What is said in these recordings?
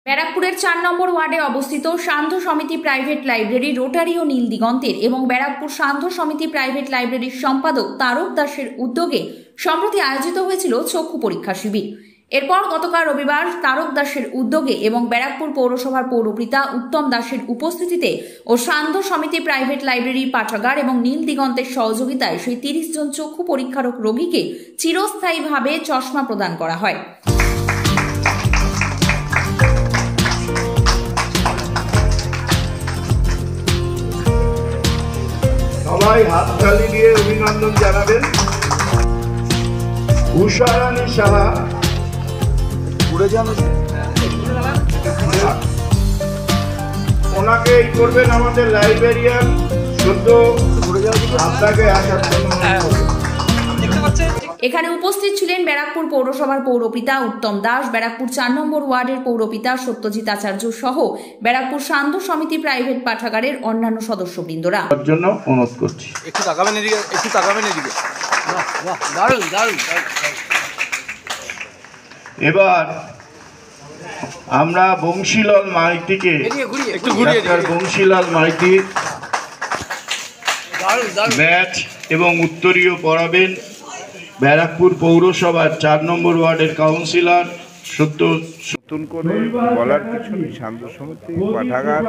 ব্যারাকপুরের ৪ নম্বর ওয়ার্ডে অবস্থিত সান্ধ্য সমিতি প্রাইভেট লাইব্রেরি রোটারি ও নীল দিগন্তের এবং ব্যারাকপুর সান্ধ্য সমিতি প্রাইভেট লাইব্রেরির সম্পাদক তারক দাসের উদ্যোগে সম্প্রতি আয়োজিত হয়েছিল চক্ষু পরীক্ষা শিবির। এরপর গতকাল রবিবার তারক দাসের উদ্যোগে এবং ব্যারাকপুর পৌরসভার পৌরপিতা উত্তম দাসের উপস্থিতিতে ও সান্ধ্য সমিতি প্রাইভেট লাইব্রেরি পাঠাগার এবং নীল দিগন্তের সহযোগিতায় সেই ৩০ জন চক্ষু পরীক্ষারক রোগীকে চিরস্থায়ীভাবে চশমা প্রদান করা হয়। সবাই হাততালি দিয়ে অভিনন্দন জানাবেন। উষারানী সাহা ওনাকে এই করবেন আমাদের লাইব্রেরিয়ান সদ্য আপনাকে আসার জন্য। এখানে উপস্থিত ছিলেন ব্যারাকপুর পৌরসভার পৌরপিতা উত্তম দাস, ব্যারাকপুর ৪ নম্বর ওয়ার্ডের পৌরপিতা সত্যজিৎ আচার্য সহ ব্যারাকপুর সান্ধ্য সমিতি প্রাইভেট পাঠাগারের অন্যান্য সদস্যবৃন্দরা। তার জন্য অনুরোধ করছি একটু তাকাবেন এদিকে, একটু তাকাবেন এদিকে। দারুণ দারুণ। এবার আমরা বংশীলাল মাইতিকে বংশীলাল মাইতি ব্যাচ এবং উত্তরীয় পড়াবেন ব্যারাকপুর পৌরসভার ৪ নম্বর ওয়ার্ডের কাউন্সিলর সত্য। নতুন করে বলার কিছু নেই, সান্ধ্য সমিতি পাঠাগার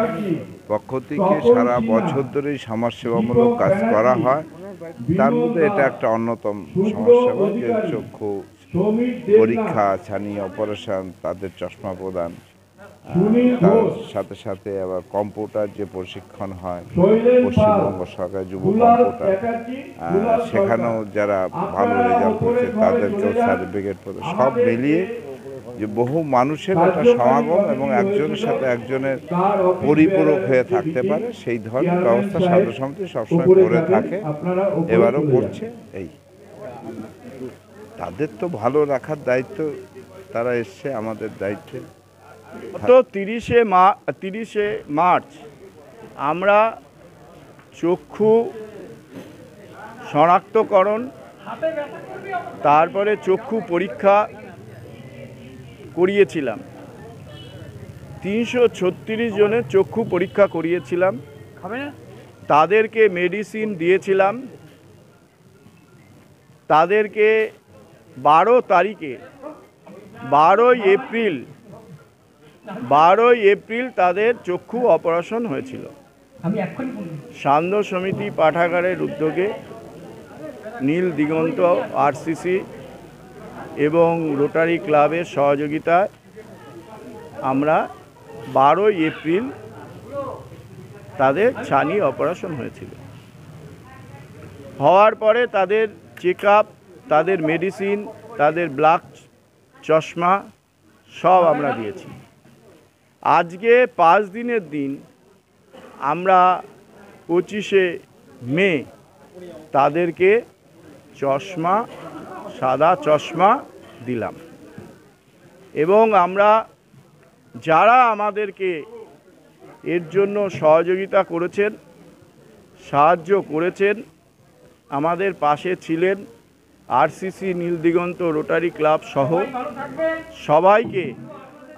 পক্ষ থেকে সারা বছর ধরেই সমাজসেবামূলক কাজ করা হয়। তার মধ্যে এটা একটা অন্যতম সমাজসেবা, যে চক্ষু পরীক্ষা, ছানি অপারেশন, তাদের চশমা প্রদান, তার সাথে সাথে আবার কম্পিউটার যে প্রশিক্ষণ হয় পশ্চিমবঙ্গ সরকার যুব কম্পিউটার, সেখানেও যারা ভালো রেজাল্ট করছে তাদেরকেও সার্টিফিকেট প্রদান, সব মিলিয়ে যে বহু মানুষের একটা সমাগম এবং একজনের সাথে একজনের পরিপূরক হয়ে থাকতে পারে সেই ধরনের ব্যবস্থা সান্ধ্য সমিতি সবসময় করে থাকে, এবারও করছে। এই তাদের তো ভালো রাখার দায়িত্ব, তারা এসছে আমাদের দায়িত্বে। তো 30শে মার্চ আমরা চক্ষু শনাক্তকরণ, তারপরে চক্ষু পরীক্ষা করিয়েছিলাম। 336 জনের চক্ষু পরীক্ষা করিয়েছিলাম, তাদেরকে মেডিসিন দিয়েছিলাম। তাদেরকে 12 এপ্রিল তাদের চক্ষু অপারেশন হয়েছিল। সান্ধ্য সমিতি পাঠাগারের উদ্যোগে নীল দিগন্ত আরসিসি এবং রোটারি ক্লাবের সহযোগিতায় আমরা 12 এপ্রিল তাদের ছানি অপারেশন হয়েছিল। হওয়ার পরে তাদের চেক আপ, তাদের মেডিসিন, তাদের ব্লাড, চশমা সব আমরা দিয়েছি। আজকে 5 দিনের দিন আমরা 25শে মে তাদেরকে চশমা, সাদা চশমা দিলাম। এবং আমরা যারা আমাদেরকে এর জন্য সহযোগিতা করেছেন, সাহায্য করেছেন, আমাদের পাশে ছিলেন, আরসিসি, নীল দিগন্ত, রোটারি ক্লাব সহ সবাইকে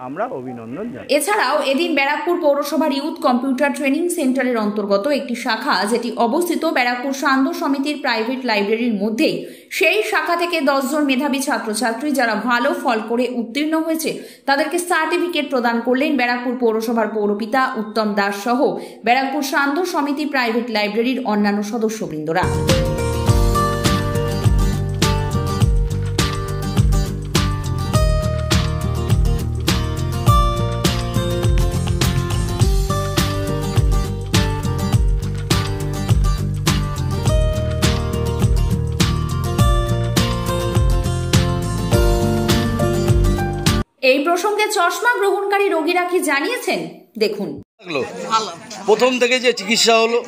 আমরা অভিনন্দন জানাই। এছাড়াও এদিন ব্যারাকপুর পৌরসভার ইউথ কম্পিউটার ট্রেনিং সেন্টারের অন্তর্গত একটি শাখা, যেটি অবস্থিত ব্যারাকপুর সান্ধ্য সমিতির প্রাইভেট লাইব্রেরির মধ্যেই, সেই শাখা থেকে 10 জন মেধাবী ছাত্রছাত্রী যারা ভালো ফল করে উত্তীর্ণ হয়েছে তাদেরকে সার্টিফিকেট প্রদান করলেন ব্যারাকপুর পৌরসভার পৌরপিতা উত্তম দাস সহ ব্যারাকপুর সান্ধ্য সমিতি প্রাইভেট লাইব্রেরির অন্যান্য সদস্যবৃন্দরা। এই প্রসঙ্গে চশমা গ্রহণকারী রোগীরা কি জানিয়েছেন, দেখুন। প্রথম থেকে যে চিকিৎসা হলো,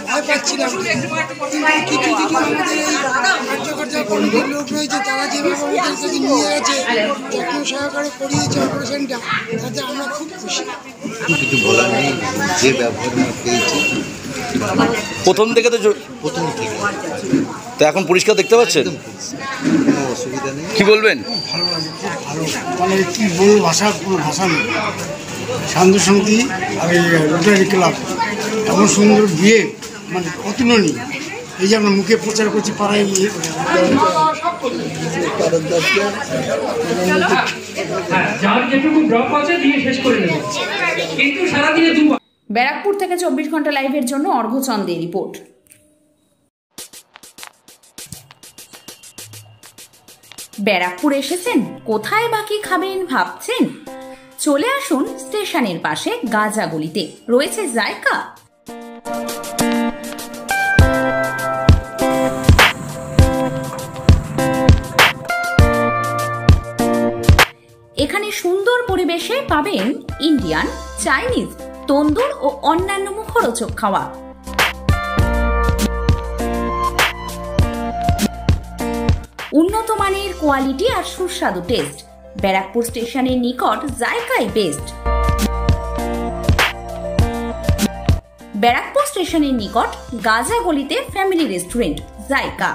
ভয় পাচ্ছিলাম, কিছু লোক রয়েছে তারা যেভাবে আমাদের কাছে নিয়ে গেছে, যত্ন সহকারে করিয়েছে অপারেশনটা, তাতে আমরা খুব খুশি। কিছু বলার নেই, যে ব্যবহার পেয়েছি প্রথম থেকে তো প্রথম থেকে তো এখন পরিষ্কার দেখতে পাচ্ছেন? একদম কোনো অসুবিধা নেই। কি বলবেন? ভালো লাগে, খুব ভালো, মানে কি বলবো, কোনো ভাষা নেই। সান্ধ্য সমিতি আর এই রোটারি ক্লাব এমন সুন্দর বিয়ে, মানে অতুলনীয়। এই যে আমরা মুখে প্রচার করছি পাড়ায় গিয়ে, যার যেটুকু ড্রপ আছে দিয়ে শেষ করে নেবে, কিন্তু সারাদিনে দুবার। ব্যারাকপুর থেকে 24 ঘন্টা লাইভের জন্য অর্ঘচন্দ্রের রিপোর্ট। ব্যারাকপুর এসেছেন, কোথায় বাকি খাবেন ভাবছেন? চলে আসুন স্টেশনের পাশে গাজাগুলিতে, রয়েছে জায়গা। এখানে সুন্দর পরিবেশে পাবেন ইন্ডিয়ান, চাইনিজ, তন্দুর ও অন্যান্য মুখরোচক খাওয়া। উন্নত মানের কোয়ালিটি আর সুস্বাদু টেস্ট। ব্যারাকপুর স্টেশনের নিকট জায়গায় বেস্ট। ব্যারাকপুর স্টেশনের নিকট গাজাগলিতে ফ্যামিলি রেস্টুরেন্ট জায়গা।